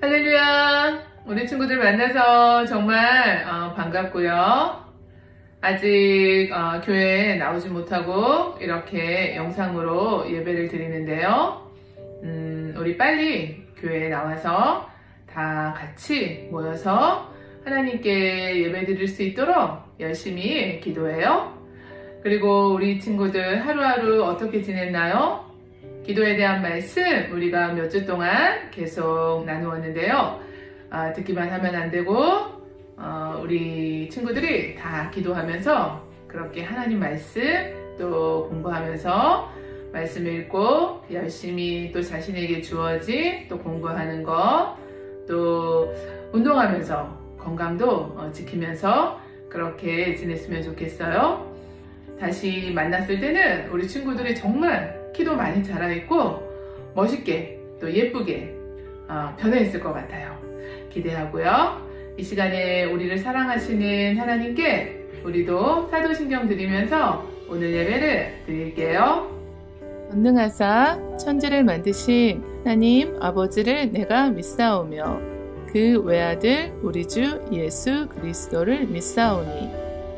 할렐루야! 우리 친구들 만나서 정말 반갑고요. 아직 교회에 나오지 못하고 이렇게 영상으로 예배를 드리는데요. 우리 빨리 교회에 나와서 다 같이 모여서 하나님께 예배 드릴 수 있도록 열심히 기도해요. 그리고 우리 친구들 하루하루 어떻게 지냈나요? 기도에 대한 말씀 우리가 몇 주 동안 계속 나누었는데요. 듣기만 하면 안 되고 우리 친구들이 다 기도하면서 그렇게 하나님 말씀 또 공부하면서 말씀 읽고 열심히 또 자신에게 주어진 또 공부하는 거 또 운동하면서 건강도 지키면서 그렇게 지냈으면 좋겠어요. 다시 만났을 때는 우리 친구들이 정말 키도 많이 자라있고 멋있게 또 예쁘게 변해있을 것 같아요. 기대하고요. 이 시간에 우리를 사랑하시는 하나님께 우리도 사도신경 드리면서 오늘 예배를 드릴게요. 전능하사 천지를 만드신 하나님 아버지를 내가 믿사오며 그 외아들 우리 주 예수 그리스도를 믿사오니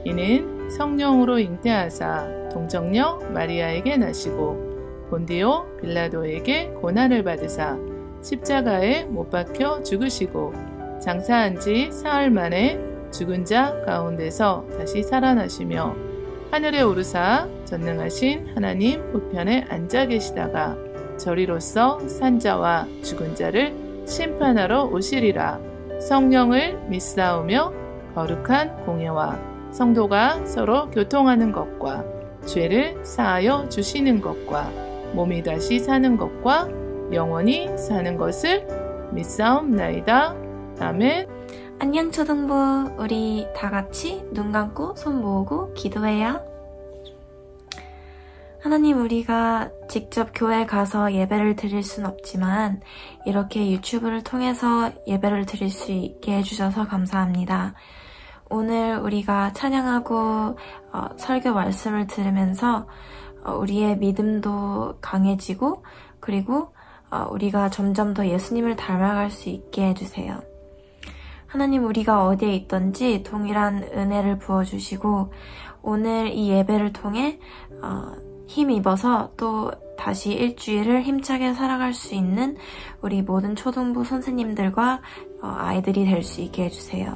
이는 성령으로 잉태하사 동정녀 마리아에게 나시고 본디오 빌라도에게 고난을 받으사 십자가에 못 박혀 죽으시고 장사한 지 사흘 만에 죽은 자 가운데서 다시 살아나시며 하늘에 오르사 전능하신 하나님 우편에 앉아 계시다가 저리로서 산자와 죽은 자를 심판하러 오시리라. 성령을 믿사오며 거룩한 공예와 성도가 서로 교통하는 것과 죄를 사하여 주시는 것과 몸이 다시 사는 것과 영원히 사는 것을 믿사옵나이다. 아멘. 안녕 초등부, 우리 다 같이 눈 감고 손 모으고 기도해요. 하나님, 우리가 직접 교회에 가서 예배를 드릴 순 없지만 이렇게 유튜브를 통해서 예배를 드릴 수 있게 해주셔서 감사합니다. 오늘 우리가 찬양하고 설교 말씀을 들으면서 우리의 믿음도 강해지고 그리고 우리가 점점 더 예수님을 닮아갈 수 있게 해주세요. 하나님, 우리가 어디에 있든지 동일한 은혜를 부어주시고 오늘 이 예배를 통해 힘입어서 또 다시 일주일을 힘차게 살아갈 수 있는 우리 모든 초등부 선생님들과 아이들이 될 수 있게 해주세요.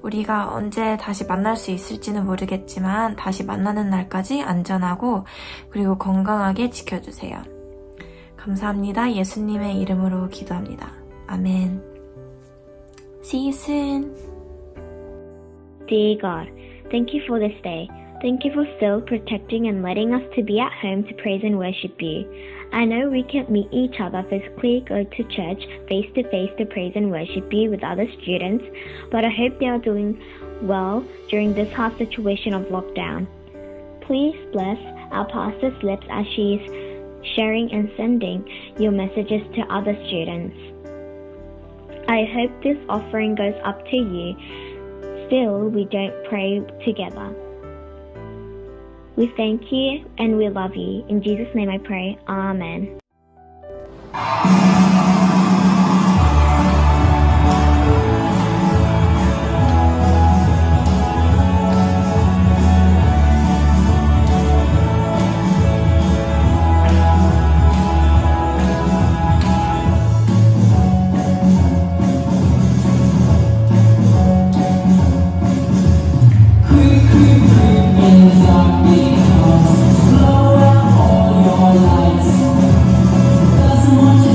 우리가 언제 다시 만날 수 있을지는 모르겠지만 다시 만나는 날까지 안전하고 그리고 건강하게 지켜주세요. 감사합니다. 예수님의 이름으로 기도합니다. 아멘. See you soon. Dear God, thank you for this day. Thank you for still protecting and letting us to be at home to praise and worship you. I know we can't meet each other physically, go to church face to praise and worship you with other students, but I hope they are doing well during this hard situation of lockdown. Please bless our pastor's lips as she is sharing and sending your messages to other students. I hope this offering goes up to you. Still, we don't pray together. We thank you and we love you. In Jesus' name I pray. Amen. Doesn't want to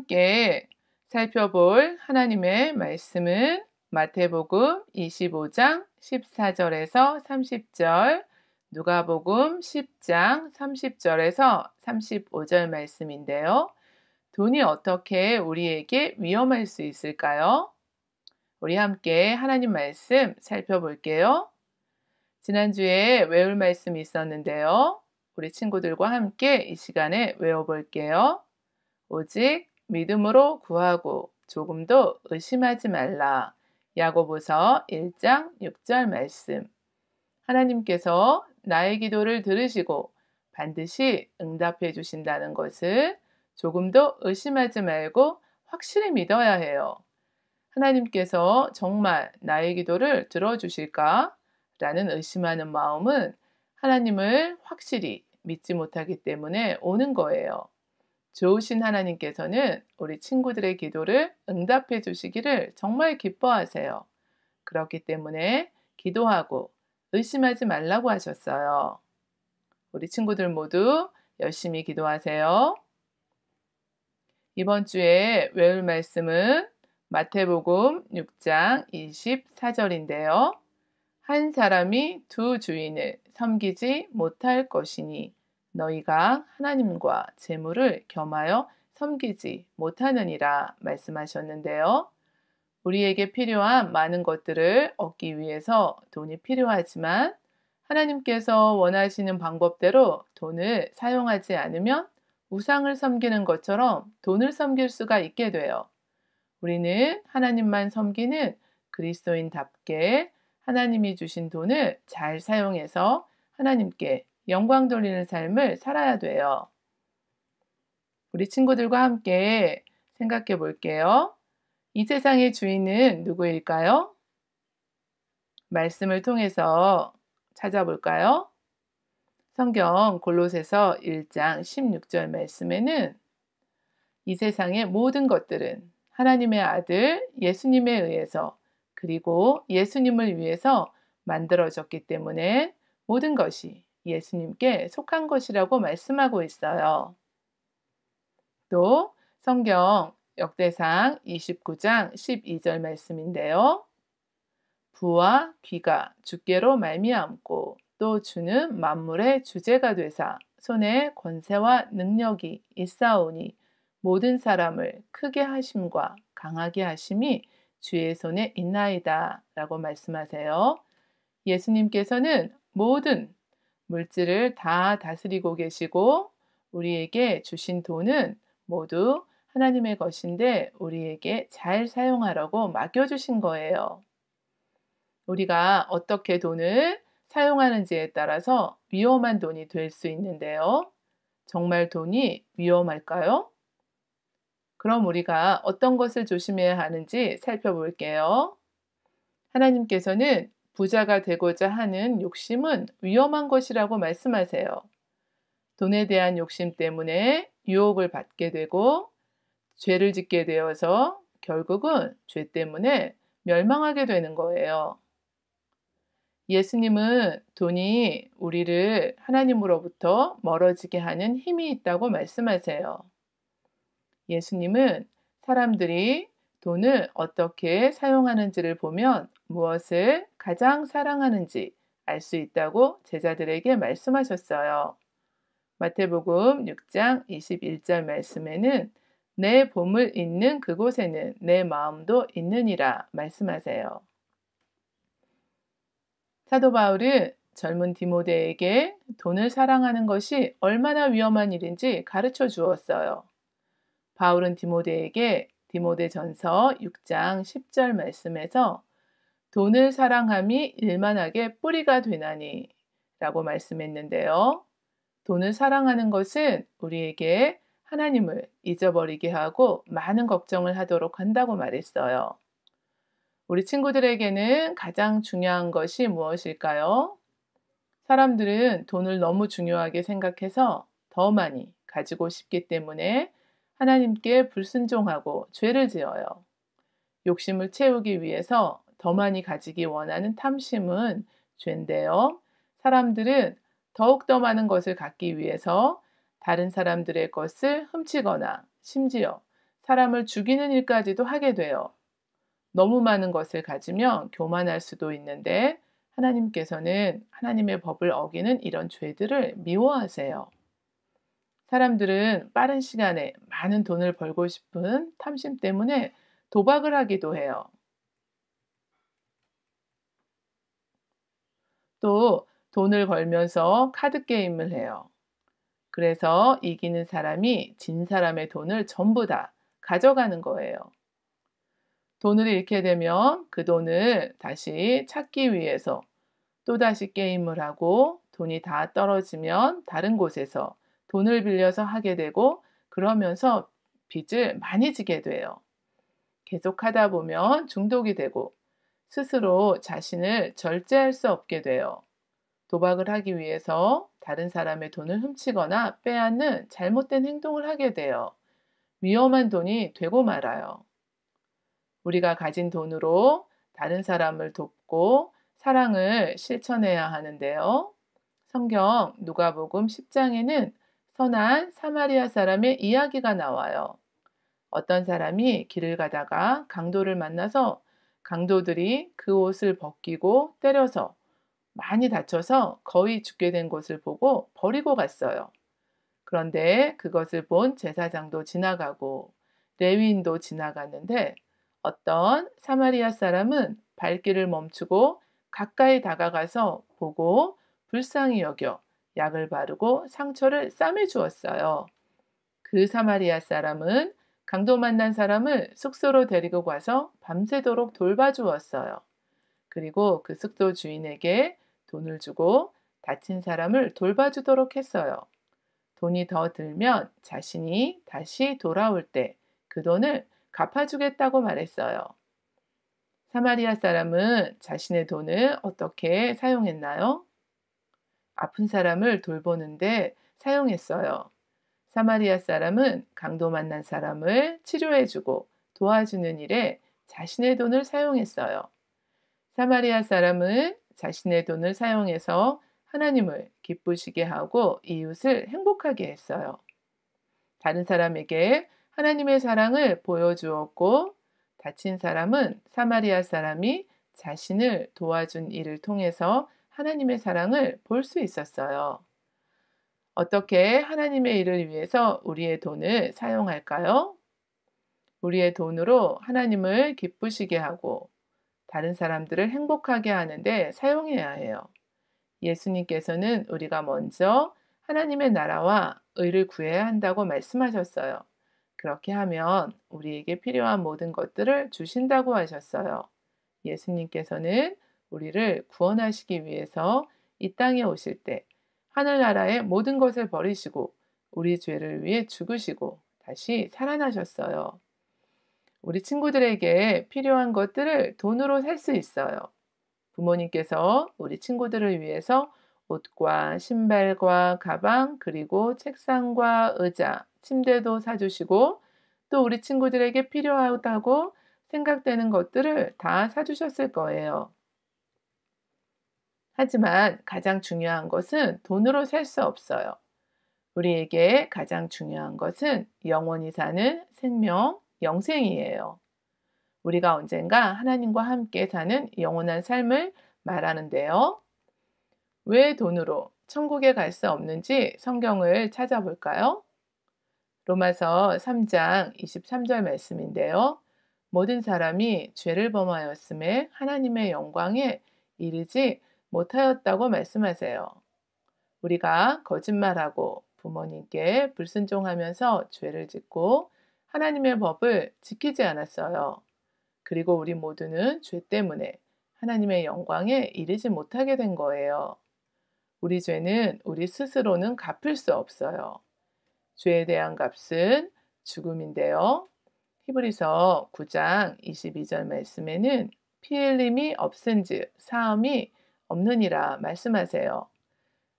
함께 살펴볼 하나님의 말씀은 마태복음 25장 14절에서 30절, 누가복음 10장 30절에서 35절 말씀인데요. 돈이 어떻게 우리에게 위험할 수 있을까요? 우리 함께 하나님 말씀 살펴볼게요. 지난주에 외울 말씀이 있었는데요. 우리 친구들과 함께 이 시간에 외워볼게요. 오직 믿음으로 구하고 조금도 의심하지 말라. 야고보서 1장 6절 말씀. 하나님께서 나의 기도를 들으시고 반드시 응답해 주신다는 것을 조금도 의심하지 말고 확실히 믿어야 해요. 하나님께서 정말 나의 기도를 들어주실까? 라는 의심하는 마음은 하나님을 확실히 믿지 못하기 때문에 오는 거예요. 좋으신 하나님께서는 우리 친구들의 기도를 응답해 주시기를 정말 기뻐하세요. 그렇기 때문에 기도하고 의심하지 말라고 하셨어요. 우리 친구들 모두 열심히 기도하세요. 이번 주에 외울 말씀은 마태복음 6장 24절인데요. 한 사람이 두 주인을 섬기지 못할 것이니 너희가 하나님과 재물을 겸하여 섬기지 못하느니라 말씀하셨는데요. 우리에게 필요한 많은 것들을 얻기 위해서 돈이 필요하지만 하나님께서 원하시는 방법대로 돈을 사용하지 않으면 우상을 섬기는 것처럼 돈을 섬길 수가 있게 돼요. 우리는 하나님만 섬기는 그리스도인답게 하나님이 주신 돈을 잘 사용해서 하나님께 영광 돌리는 삶을 살아야 돼요. 우리 친구들과 함께 생각해 볼게요. 이 세상의 주인은 누구일까요? 말씀을 통해서 찾아볼까요? 성경 골로새서 1장 16절 말씀에는 이 세상의 모든 것들은 하나님의 아들 예수님에 의해서 그리고 예수님을 위해서 만들어졌기 때문에 모든 것이 예수님께 속한 것이라고 말씀하고 있어요. 또 성경 역대상 29장 12절 말씀인데요. 부와 귀가 주께로 말미암고 또 주는 만물의 주제가 되사 손에 권세와 능력이 있사오니 모든 사람을 크게 하심과 강하게 하심이 주의 손에 있나이다 라고 말씀하세요. 예수님께서는 모든 물질을 다 다스리고 계시고 우리에게 주신 돈은 모두 하나님의 것인데 우리에게 잘 사용하라고 맡겨주신 거예요. 우리가 어떻게 돈을 사용하는지에 따라서 위험한 돈이 될 수 있는데요. 정말 돈이 위험할까요? 그럼 우리가 어떤 것을 조심해야 하는지 살펴볼게요. 하나님께서는 부자가 되고자 하는 욕심은 위험한 것이라고 말씀하세요. 돈에 대한 욕심 때문에 유혹을 받게 되고 죄를 짓게 되어서 결국은 죄 때문에 멸망하게 되는 거예요. 예수님은 돈이 우리를 하나님으로부터 멀어지게 하는 힘이 있다고 말씀하세요. 예수님은 사람들이 돈을 어떻게 사용하는지를 보면 무엇을 가장 사랑하는지 알 수 있다고 제자들에게 말씀하셨어요. 마태복음 6장 21절 말씀에는 내 보물 있는 그곳에는 내 마음도 있느니라 말씀하세요. 사도 바울은 젊은 디모데에게 돈을 사랑하는 것이 얼마나 위험한 일인지 가르쳐 주었어요. 바울은 디모데에게 디모데전서 6장 10절 말씀에서 돈을 사랑함이 일만하게 뿌리가 되나니 라고 말씀했는데요. 돈을 사랑하는 것은 우리에게 하나님을 잊어버리게 하고 많은 걱정을 하도록 한다고 말했어요. 우리 친구들에게는 가장 중요한 것이 무엇일까요? 사람들은 돈을 너무 중요하게 생각해서 더 많이 가지고 싶기 때문에 하나님께 불순종하고 죄를 지어요. 욕심을 채우기 위해서 더 많이 가지기 원하는 탐심은 죄인데요. 사람들은 더욱더 많은 것을 갖기 위해서 다른 사람들의 것을 훔치거나 심지어 사람을 죽이는 일까지도 하게 돼요. 너무 많은 것을 가지면 교만할 수도 있는데 하나님께서는 하나님의 법을 어기는 이런 죄들을 미워하세요. 사람들은 빠른 시간에 많은 돈을 벌고 싶은 탐심 때문에 도박을 하기도 해요. 또 돈을 걸면서 카드 게임을 해요. 그래서 이기는 사람이 진 사람의 돈을 전부 다 가져가는 거예요. 돈을 잃게 되면 그 돈을 다시 찾기 위해서 또다시 게임을 하고 돈이 다 떨어지면 다른 곳에서 돈을 빌려서 하게 되고 그러면서 빚을 많이 지게 돼요. 계속 하다 보면 중독이 되고 스스로 자신을 절제할 수 없게 돼요. 도박을 하기 위해서 다른 사람의 돈을 훔치거나 빼앗는 잘못된 행동을 하게 돼요. 위험한 돈이 되고 말아요. 우리가 가진 돈으로 다른 사람을 돕고 사랑을 실천해야 하는데요. 성경 누가복음 10장에는 선한 사마리아 사람의 이야기가 나와요. 어떤 사람이 길을 가다가 강도를 만나서 강도들이 그 옷을 벗기고 때려서 많이 다쳐서 거의 죽게 된 것을 보고 버리고 갔어요. 그런데 그것을 본 제사장도 지나가고 레위인도 지나갔는데 어떤 사마리아 사람은 발길을 멈추고 가까이 다가가서 보고 불쌍히 여겨 약을 바르고 상처를 싸매 주었어요. 그 사마리아 사람은 강도 만난 사람을 숙소로 데리고 가서 밤새도록 돌봐주었어요. 그리고 그 숙소 주인에게 돈을 주고 다친 사람을 돌봐주도록 했어요. 돈이 더 들면 자신이 다시 돌아올 때 그 돈을 갚아주겠다고 말했어요. 사마리아 사람은 자신의 돈을 어떻게 사용했나요? 아픈 사람을 돌보는데 사용했어요. 사마리아 사람은 강도 만난 사람을 치료해주고 도와주는 일에 자신의 돈을 사용했어요. 사마리아 사람은 자신의 돈을 사용해서 하나님을 기쁘시게 하고 이웃을 행복하게 했어요. 다른 사람에게 하나님의 사랑을 보여주었고 다친 사람은 사마리아 사람이 자신을 도와준 일을 통해서 하나님의 사랑을 볼 수 있었어요. 어떻게 하나님의 일을 위해서 우리의 돈을 사용할까요? 우리의 돈으로 하나님을 기쁘시게 하고 다른 사람들을 행복하게 하는데 사용해야 해요. 예수님께서는 우리가 먼저 하나님의 나라와 의를 구해야 한다고 말씀하셨어요. 그렇게 하면 우리에게 필요한 모든 것들을 주신다고 하셨어요. 예수님께서는 우리를 구원하시기 위해서 이 땅에 오실 때 하늘나라의 모든 것을 버리시고 우리 죄를 위해 죽으시고 다시 살아나셨어요. 우리 친구들에게 필요한 것들을 돈으로 살 수 있어요. 부모님께서 우리 친구들을 위해서 옷과 신발과 가방 그리고 책상과 의자, 침대도 사주시고 또 우리 친구들에게 필요하다고 생각되는 것들을 다 사주셨을 거예요. 하지만 가장 중요한 것은 돈으로 살 수 없어요. 우리에게 가장 중요한 것은 영원히 사는 생명, 영생이에요. 우리가 언젠가 하나님과 함께 사는 영원한 삶을 말하는데요. 왜 돈으로 천국에 갈 수 없는지 성경을 찾아볼까요? 로마서 3장 23절 말씀인데요. 모든 사람이 죄를 범하였음에 하나님의 영광에 이르지 못하였다고 말씀하세요. 우리가 거짓말하고 부모님께 불순종하면서 죄를 짓고 하나님의 법을 지키지 않았어요. 그리고 우리 모두는 죄 때문에 하나님의 영광에 이르지 못하게 된 거예요. 우리 죄는 우리 스스로는 갚을 수 없어요. 죄에 대한 값은 죽음인데요. 히브리서 9장 22절 말씀에는 피 흘림이 없은즉 사함이 없느니라 말씀하세요.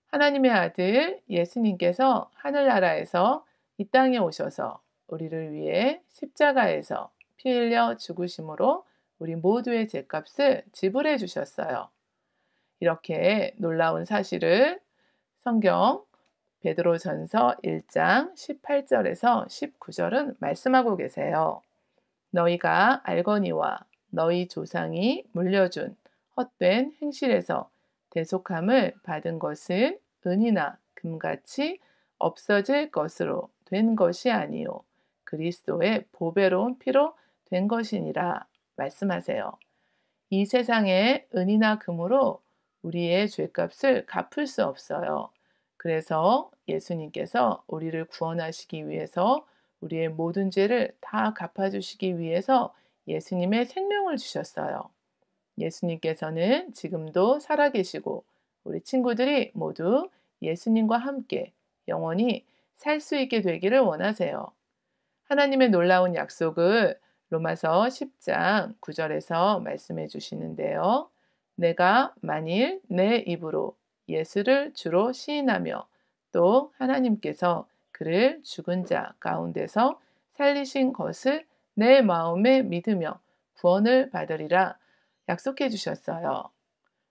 하나님의 아들 예수님께서 하늘나라에서 이 땅에 오셔서 우리를 위해 십자가에서 피 흘려 죽으심으로 우리 모두의 죄값을 지불해 주셨어요. 이렇게 놀라운 사실을 성경 베드로전서 1장 18절에서 19절은 말씀하고 계세요. 너희가 알거니와 너희 조상이 물려준 헛된 행실에서 대속함을 받은 것은 은이나 금같이 없어질 것으로 된 것이 아니요 그리스도의 보배로운 피로 된 것이니라 말씀하세요. 이 세상의 은이나 금으로 우리의 죄값을 갚을 수 없어요. 그래서 예수님께서 우리를 구원하시기 위해서 우리의 모든 죄를 다 갚아주시기 위해서 예수님의 생명을 주셨어요. 예수님께서는 지금도 살아계시고 우리 친구들이 모두 예수님과 함께 영원히 살 수 있게 되기를 원하세요. 하나님의 놀라운 약속을 로마서 10장 9절에서 말씀해 주시는데요. 내가 만일 내 입으로 예수를 주로 시인하며 또 하나님께서 그를 죽은 자 가운데서 살리신 것을 내 마음에 믿으며 구원을 받으리라 약속해 주셨어요.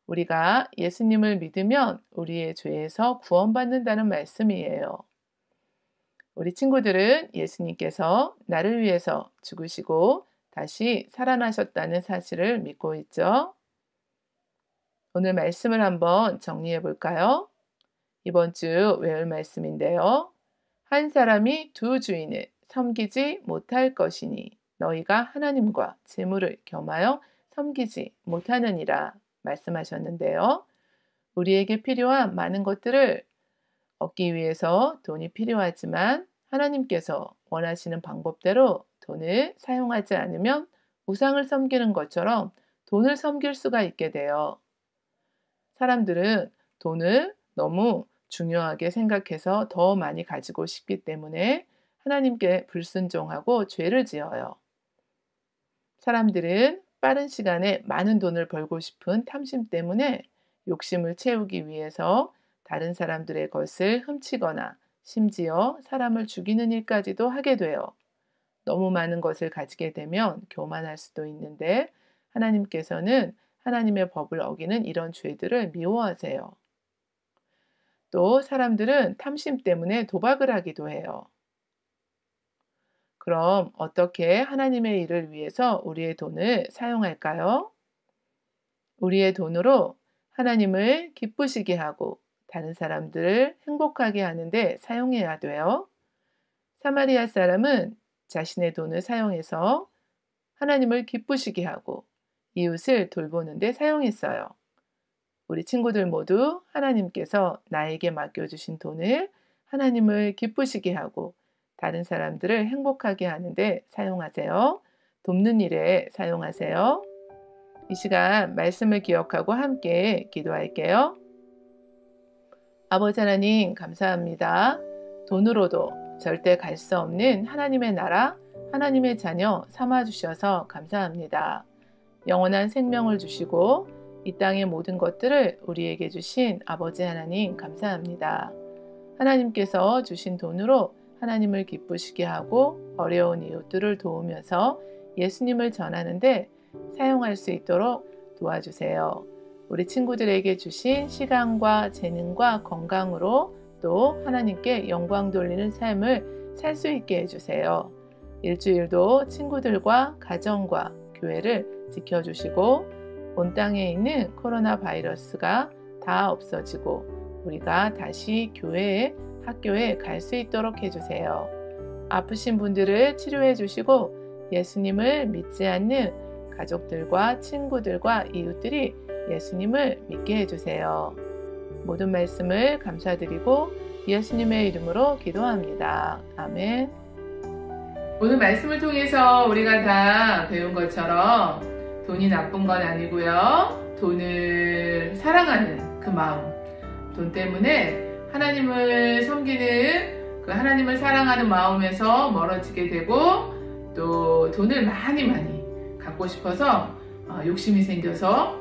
우리가 예수님을 믿으면 우리의 죄에서 구원받는다는 말씀이에요. 우리 친구들은 예수님께서 나를 위해서 죽으시고 다시 살아나셨다는 사실을 믿고 있죠? 오늘 말씀을 한번 정리해 볼까요? 이번 주 외울 말씀인데요. 한 사람이 두 주인을 섬기지 못할 것이니 너희가 하나님과 재물을 겸하여 섬기지 못하느니라 말씀하셨는데요. 우리에게 필요한 많은 것들을 얻기 위해서 돈이 필요하지만 하나님께서 원하시는 방법대로 돈을 사용하지 않으면 우상을 섬기는 것처럼 돈을 섬길 수가 있게 돼요. 사람들은 돈을 너무 중요하게 생각해서 더 많이 가지고 싶기 때문에 하나님께 불순종하고 죄를 지어요. 사람들은 빠른 시간에 많은 돈을 벌고 싶은 탐심 때문에 욕심을 채우기 위해서 다른 사람들의 것을 훔치거나 심지어 사람을 죽이는 일까지도 하게 돼요. 너무 많은 것을 가지게 되면 교만할 수도 있는데 하나님께서는 하나님의 법을 어기는 이런 죄들을 미워하세요. 또 사람들은 탐심 때문에 도박을 하기도 해요. 그럼 어떻게 하나님의 일을 위해서 우리의 돈을 사용할까요? 우리의 돈으로 하나님을 기쁘시게 하고 다른 사람들을 행복하게 하는데 사용해야 돼요. 사마리아 사람은 자신의 돈을 사용해서 하나님을 기쁘시게 하고 이웃을 돌보는데 사용했어요. 우리 친구들 모두 하나님께서 나에게 맡겨주신 돈을 하나님을 기쁘시게 하고 다른 사람들을 행복하게 하는데 사용하세요. 돕는 일에 사용하세요. 이 시간 말씀을 기억하고 함께 기도할게요. 아버지 하나님 감사합니다. 돈으로도 절대 갈 수 없는 하나님의 나라, 하나님의 자녀 삼아주셔서 감사합니다. 영원한 생명을 주시고 이 땅의 모든 것들을 우리에게 주신 아버지 하나님 감사합니다. 하나님께서 주신 돈으로 하나님을 기쁘시게 하고 어려운 이웃들을 도우면서 예수님을 전하는데 사용할 수 있도록 도와주세요. 우리 친구들에게 주신 시간과 재능과 건강으로 또 하나님께 영광 돌리는 삶을 살 수 있게 해주세요. 일주일도 친구들과 가정과 교회를 지켜주시고 온 땅에 있는 코로나 바이러스가 다 없어지고 우리가 다시 교회에 학교에 갈 수 있도록 해주세요. 아프신 분들을 치료해 주시고 예수님을 믿지 않는 가족들과 친구들과 이웃들이 예수님을 믿게 해주세요. 모든 말씀을 감사드리고 예수님의 이름으로 기도합니다. 아멘. 오늘 말씀을 통해서 우리가 다 배운 것처럼 돈이 나쁜 건 아니고요. 돈을 사랑하는 그 마음, 돈 때문에 하나님을 섬기는 그 하나님을 사랑하는 마음에서 멀어지게 되고 또 돈을 많이 갖고 싶어서 욕심이 생겨서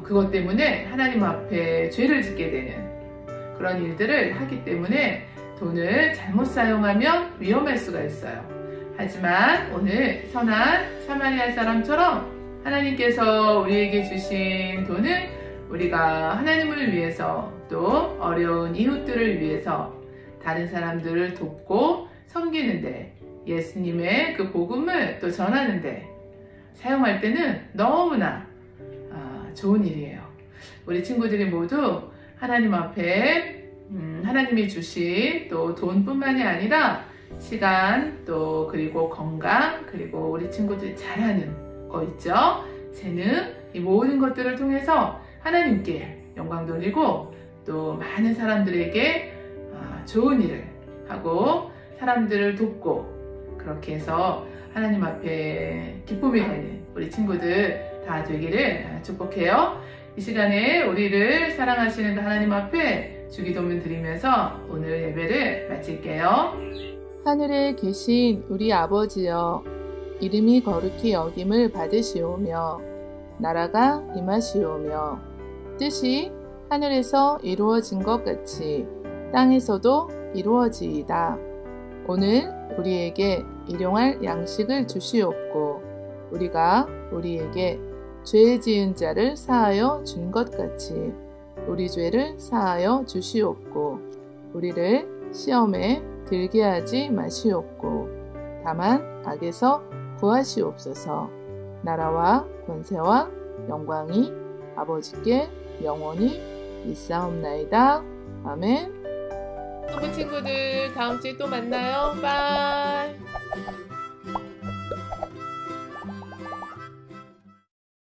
그것 때문에 하나님 앞에 죄를 짓게 되는 그런 일들을 하기 때문에 돈을 잘못 사용하면 위험할 수가 있어요. 하지만 오늘 선한 사마리아 사람처럼 하나님께서 우리에게 주신 돈을 우리가 하나님을 위해서 또 어려운 이웃들을 위해서 다른 사람들을 돕고 섬기는데, 예수님의 그 복음을 또 전하는데 사용할 때는 너무나 좋은 일이에요. 우리 친구들이 모두 하나님 앞에 하나님이 주신 또 돈뿐만이 아니라 시간, 또 그리고 건강, 그리고 우리 친구들이 잘하는 거 있죠? 재능, 이 모든 것들을 통해서 하나님께 영광 돌리고 또 많은 사람들에게 좋은 일을 하고 사람들을 돕고, 그렇게 해서 하나님 앞에 기쁨이 되는 우리 친구들 다 되기를 축복해요. 이 시간에 우리를 사랑하시는 하나님 앞에 주기도문 드리면서 오늘 예배를 마칠게요. 하늘에 계신 우리 아버지여, 이름이 거룩히 여김을 받으시오며 나라가 임하시오며 뜻이 하늘에서 이루어진 것 같이 땅에서도 이루어지이다. 오늘 우리에게 일용할 양식을 주시옵고, 우리가 우리에게 죄 지은 자를 사하여 준 것 같이 우리 죄를 사하여 주시옵고, 우리를 시험에 들게 하지 마시옵고, 다만 악에서 구하시옵소서. 나라와 권세와 영광이 아버지께 영원히 있사옵나이다. 아멘. 친구들, 다음 주에 또 만나요. 바이.